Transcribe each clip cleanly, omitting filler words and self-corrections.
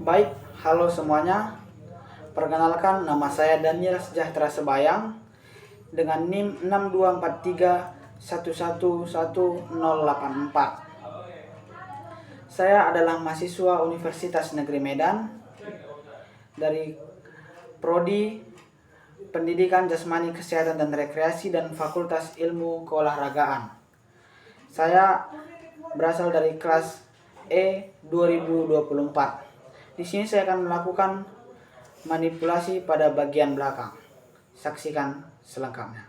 Baik, halo semuanya. Perkenalkan, nama saya Daniel Sejahtera Sebayang dengan NIM 6243111084. Saya adalah mahasiswa Universitas Negeri Medan dari Prodi Pendidikan Jasmani Kesehatan dan Rekreasi dan Fakultas Ilmu Keolahragaan. Saya berasal dari kelas E 2024. Di sini saya akan melakukan manipulasi pada bagian belakang. Saksikan selengkapnya.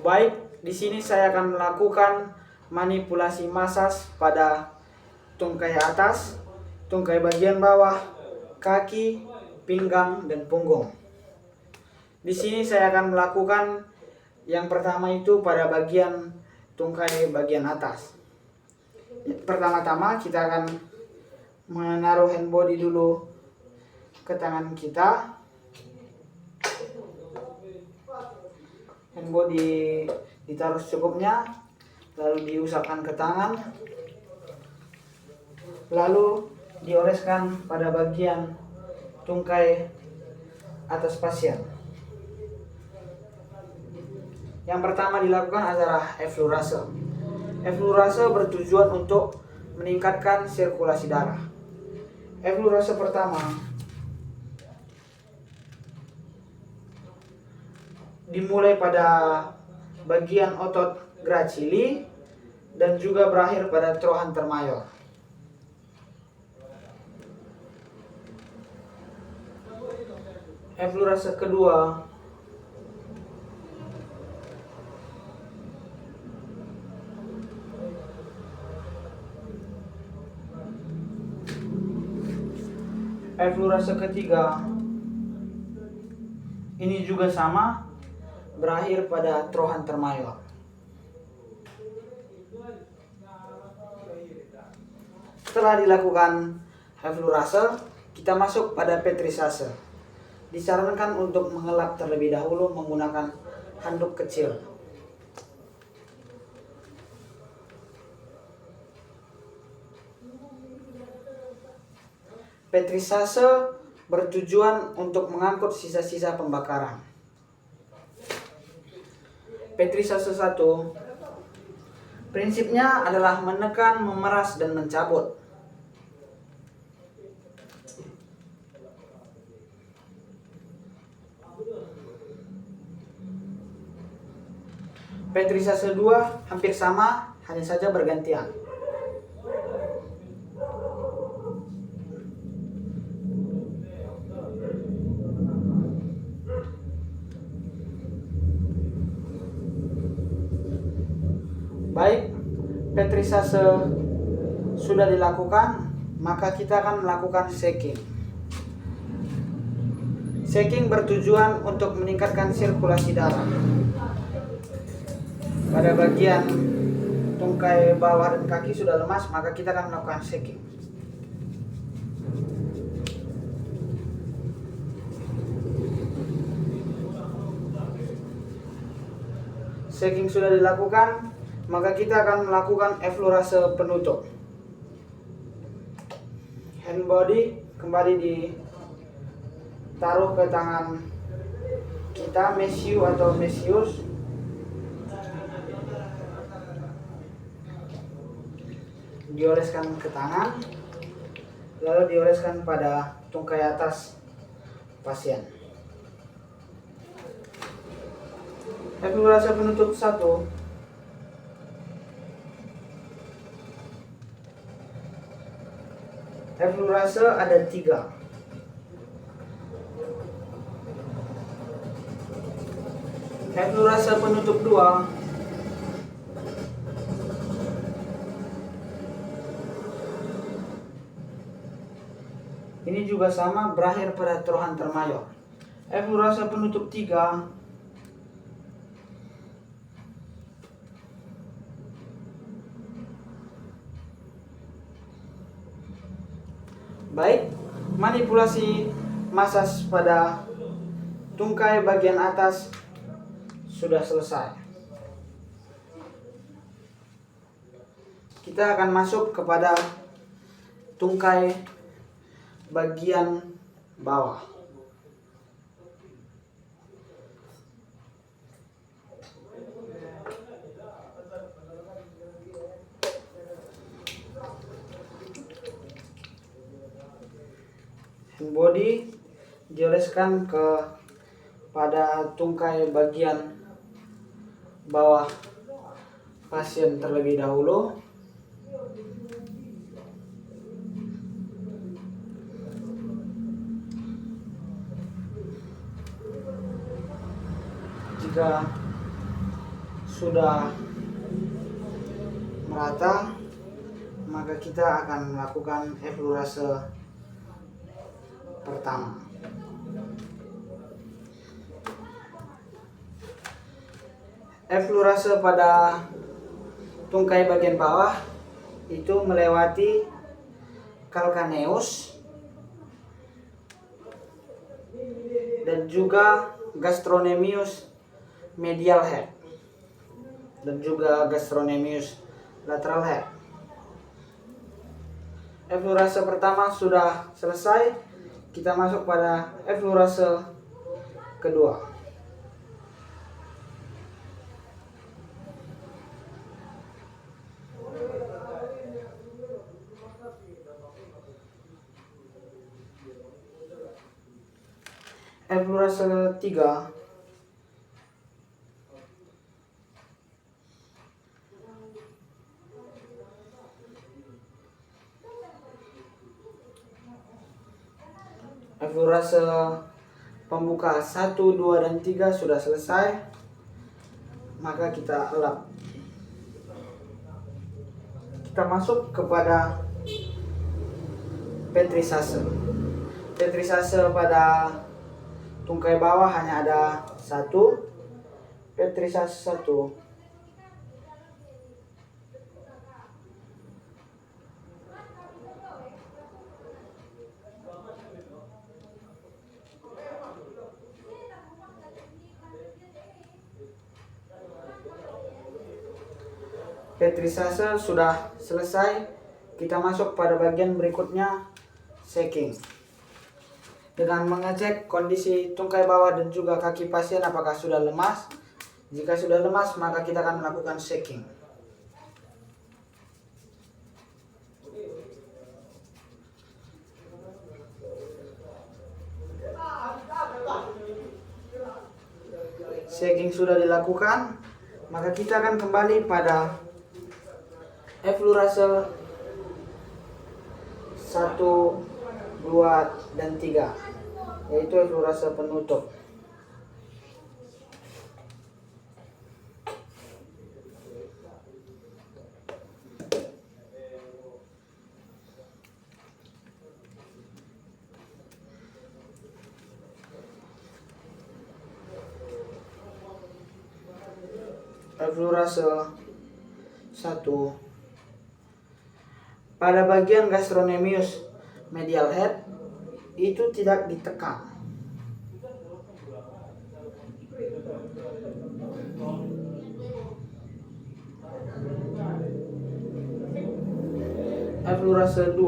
Baik, di sini saya akan melakukan manipulasi masas pada tungkai atas, tungkai bagian bawah, kaki, pinggang, dan punggung. Di sini saya akan melakukan yang pertama itu pada bagian tungkai bagian atas. Pertama-tama kita akan menaruh hand body dulu ke tangan kita. Hand body ditaruh secukupnya, lalu diusapkan ke tangan, lalu dioleskan pada bagian tungkai atas pasien. Yang pertama dilakukan adalah eflurase. Eflurase bertujuan untuk meningkatkan sirkulasi darah. Eflurase pertama dimulai pada bagian otot gracili dan juga berakhir pada trochanter mayor. Eflurase kedua eflurase ketiga ini juga sama, berakhir pada trochanter mayor. Setelah dilakukan eflurase, kita masuk pada petrisase. Disarankan untuk mengelap terlebih dahulu menggunakan handuk kecil. Petrisase bertujuan untuk mengangkut sisa-sisa pembakaran. Petrisase 1 prinsipnya adalah menekan, memeras, dan mencabut. Petrisase 2 hampir sama, hanya saja bergantian. Baik, petrisase sudah dilakukan, maka kita akan melakukan shaking. Shaking bertujuan untuk meningkatkan sirkulasi darah. Pada bagian tungkai bawah dan kaki sudah lemas, maka kita akan melakukan shaking. Shaking sudah dilakukan, maka kita akan melakukan eflurase penutup. Hand body kembali ditaruh ke tangan kita, mesiu atau mesius. Dioleskan ke tangan, lalu dioleskan pada tungkai atas pasien. Eflurase penutup 1 eflurase ada 3. Eflurase penutup 2 ini juga sama, berakhir pada trochanter mayor. Eflurase penutup 3 baik, manipulasi masas pada tungkai bagian atas sudah selesai. Kita akan masuk kepada tungkai bagian bawah. Hand body dioleskan pada tungkai bagian bawah pasien terlebih dahulu. Jika sudah merata, maka kita akan melakukan eflurase pertama. Eflurase pada tungkai bagian bawah itu melewati calcaneus dan juga gastrocnemius medial head dan juga gastrocnemius lateral head. Eflurase pertama sudah selesai, kita masuk pada eflurase kedua. Eflurase 3 eflurase pembuka 1, 2, dan 3 sudah selesai, maka kita elap. Kita masuk kepada petrisase. Petrisase pada tungkai bawah hanya ada satu, petrisase 1. Petrisase sudah selesai, kita masuk pada bagian berikutnya, shaking. Dengan mengecek kondisi tungkai bawah dan juga kaki pasien apakah sudah lemas. Jika sudah lemas, maka kita akan melakukan shaking. Shaking sudah dilakukan, maka kita akan kembali pada eflurase 1, 2, dan 3, yaitu eflurase penutup. Eflurase 1 pada bagian gastrocnemius medial head itu tidak ditekan. Eflurase 2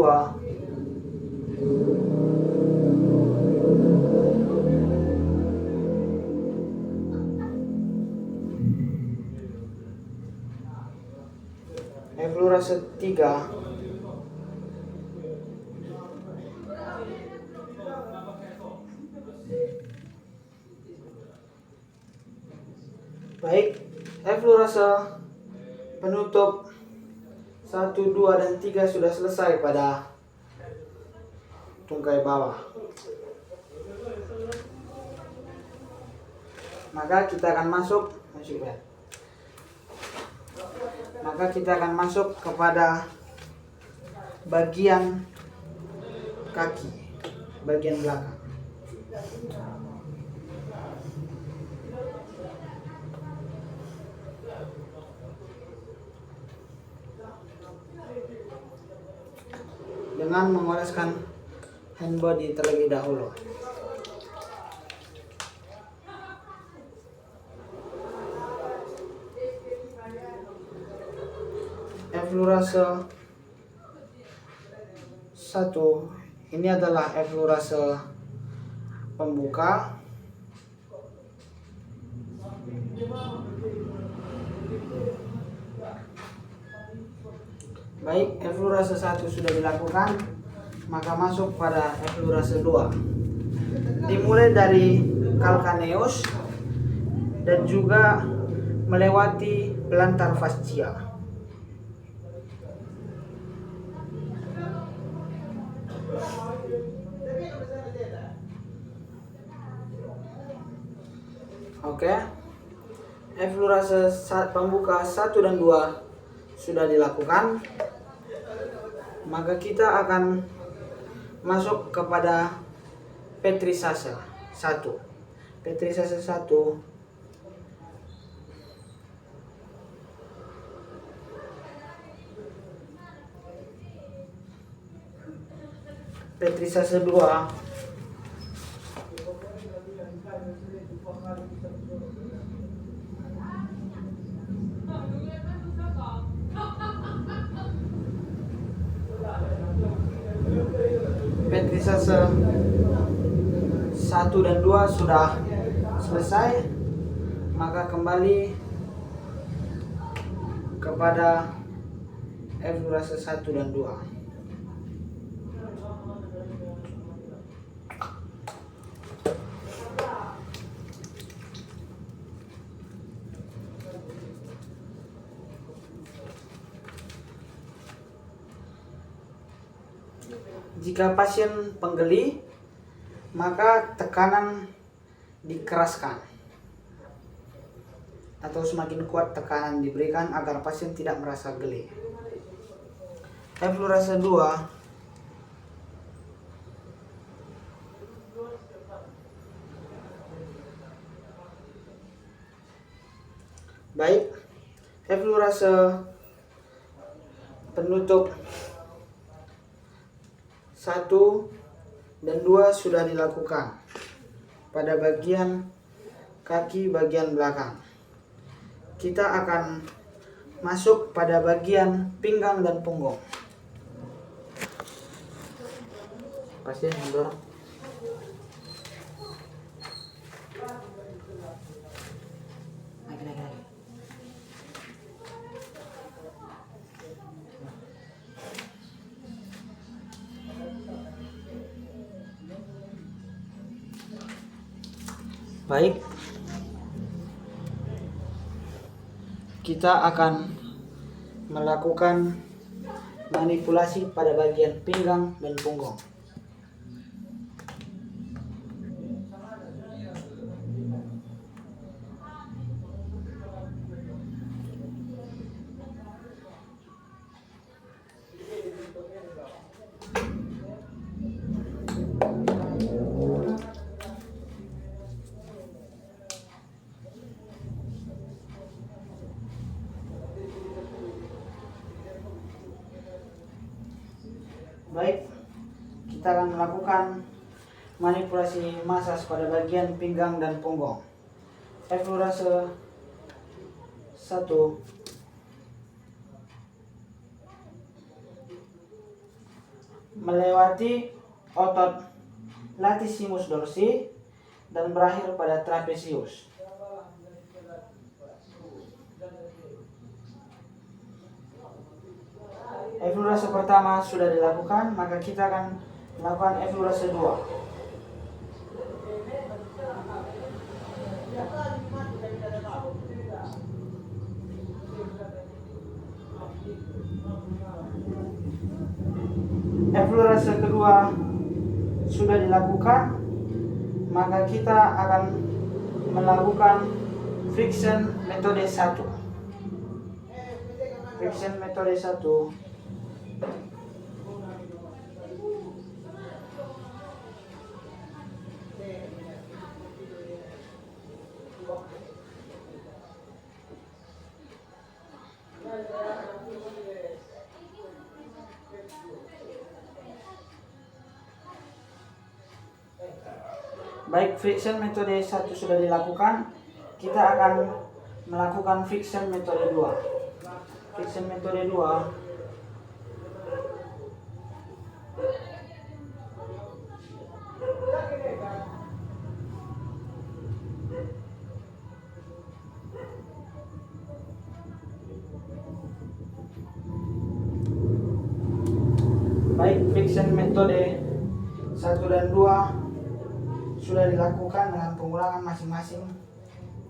eflurase 3 baik, eflurase penutup 1, 2, dan 3 sudah selesai pada tungkai bawah. Maka kita akan masuk kepada bagian kaki, bagian belakang. Dengan mengoleskan hand body terlebih dahulu. Eflurase 1 satu, ini adalah eflurase pembuka. Baik, eflurase 1 sudah dilakukan, maka masuk pada eflurase 2. Dimulai dari calcaneus dan juga melewati plantar fascia. Oke. Eflurase pembuka 1 dan 2 sudah dilakukan, maka kita akan masuk kepada petrisase 1. Petrisase 1 petrisase 2 petrisase 1 dan 2 sudah selesai, maka kembali kepada eflurase 1 dan 2. Jika pasien penggeli, maka tekanan dikeraskan atau semakin kuat tekanan diberikan agar pasien tidak merasa geli. Eflurase 2 baik, eflurase penutup 1 dan 2 sudah dilakukan pada bagian kaki bagian belakang. Kita akan masuk pada bagian pinggang dan punggung. Pasien mundur. Lagi. Baik, kita akan melakukan manipulasi pada bagian pinggang dan punggung. Baik, kita akan melakukan manipulasi masas pada bagian pinggang dan punggung. Eflurase 1 melewati otot latissimus dorsi dan berakhir pada trapezius. Eflurase pertama sudah dilakukan, maka kita akan melakukan eflurase 2. Eflurase kedua sudah dilakukan, maka kita akan melakukan friction metode 1. Friction metode 1 Baik, friction metode 1 sudah dilakukan, kita akan melakukan friction metode 2. Friction metode 2 Baik, friction metode 1 dan 2 sudah dilakukan dengan pengulangan masing-masing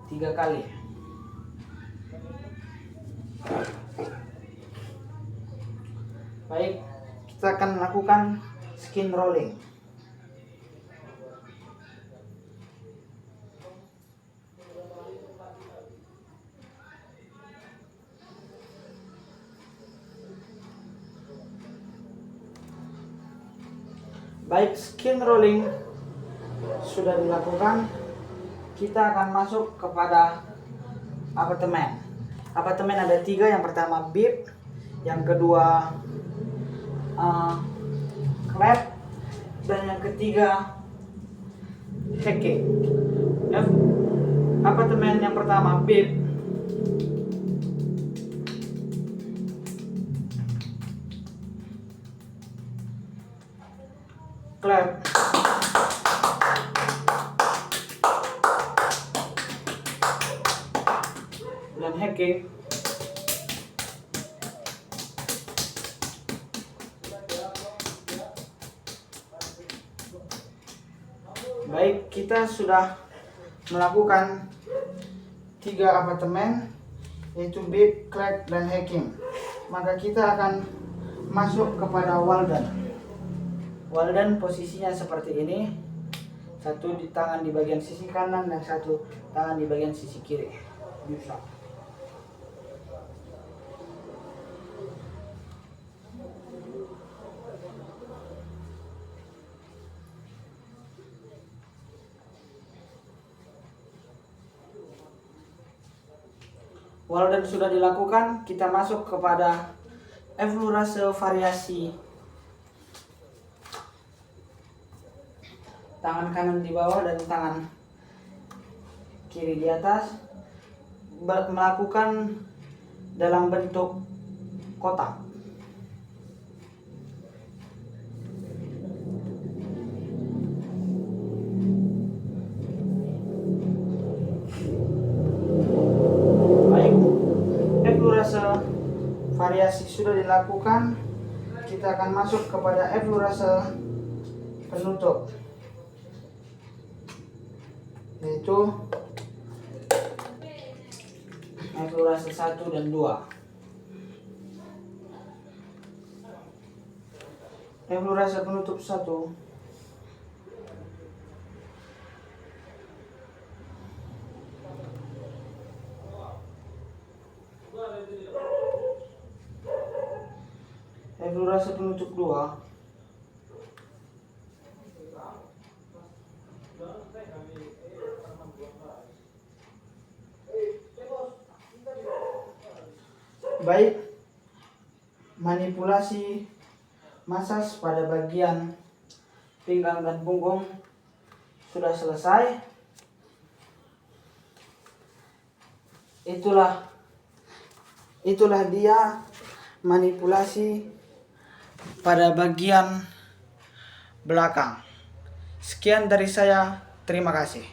3 kali. Baik, kita akan melakukan skin rolling. Baik, skin rolling sudah dilakukan, kita akan masuk kepada apartemen. Apartemen ada 3, yang pertama bib, yang kedua clap, dan yang ketiga hacking. Apartemen yang pertama bib, clap, dan hacking. Baik, kita sudah melakukan 3 apartemen, yaitu bib, clap, dan hacking. Maka kita akan masuk kepada Walden. Walden posisinya seperti ini, satu di tangan di bagian sisi kanan dan satu tangan di bagian sisi kiri. Bisa. Walden sudah dilakukan, kita masuk kepada eflurase variasi. Tangan kanan di bawah dan tangan kiri di atas, melakukan dalam bentuk kotak. Baik, eflurase variasi sudah dilakukan, kita akan masuk kepada eflurase penutup, yaitu eflurase 1 dan 2. Eflurase penutup 1 eflurase penutup 2 baik, manipulasi masas pada bagian pinggang dan punggung sudah selesai. Itulah dia manipulasi pada bagian belakang. Sekian dari saya, terima kasih.